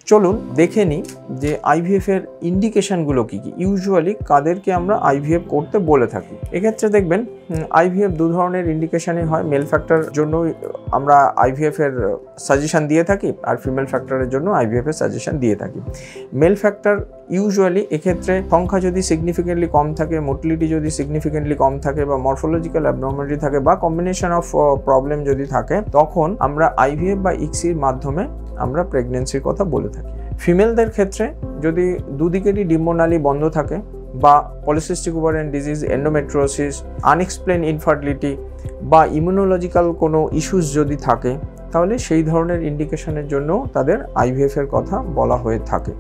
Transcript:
চলুন দেখে নিই যে আইভিএফ এর ইন্ডিকেশনগুলো কী কী, ইউজুয়ালি কাদেরকে আমরা আইভিএফ করতে বলে থাকি। এক্ষেত্রে দেখবেন আইভিএফ দু ধরনের ইন্ডিকেশনই হয়। মেল ফ্যাক্টর জন্য আমরা আইভিএফ এর সাজেশন দিয়ে থাকি, আর ফিমেল ফ্যাক্টরের জন্য আইভিএফ এর সাজেশন দিয়ে থাকি। মেল ফ্যাক্টর ইউজুয়ালি এক্ষেত্রে সংখ্যা যদি সিগনিফিকেন্টলি কম থাকে, মোটিলিটি যদি সিগনিফিকেন্টলি কম থাকে, বা মরফোলজিক্যাল অ্যাবনর্মালিটি থাকে, বা কম্বিনেশন অফ প্রবলেম যদি থাকে, তখন আমরা আইভিএফ বা ইক্সির মাধ্যমে আমরা প্রেগনেন্সির কথা বলে থাকি। ফিমেলদের ক্ষেত্রে যদি দুদিকেরই ডিম্বনালী বন্ধ থাকে, বা polycystic ovarian disease, endometriosis, unexplained infertility, বা ইমিউনোলজিক্যাল কোনো ইস্যুস যদি থাকে, তাহলে সেই ধরনের ইন্ডিকেশনের জন্য তাদের আইভিএফ এর কথা বলা হয়ে থাকে।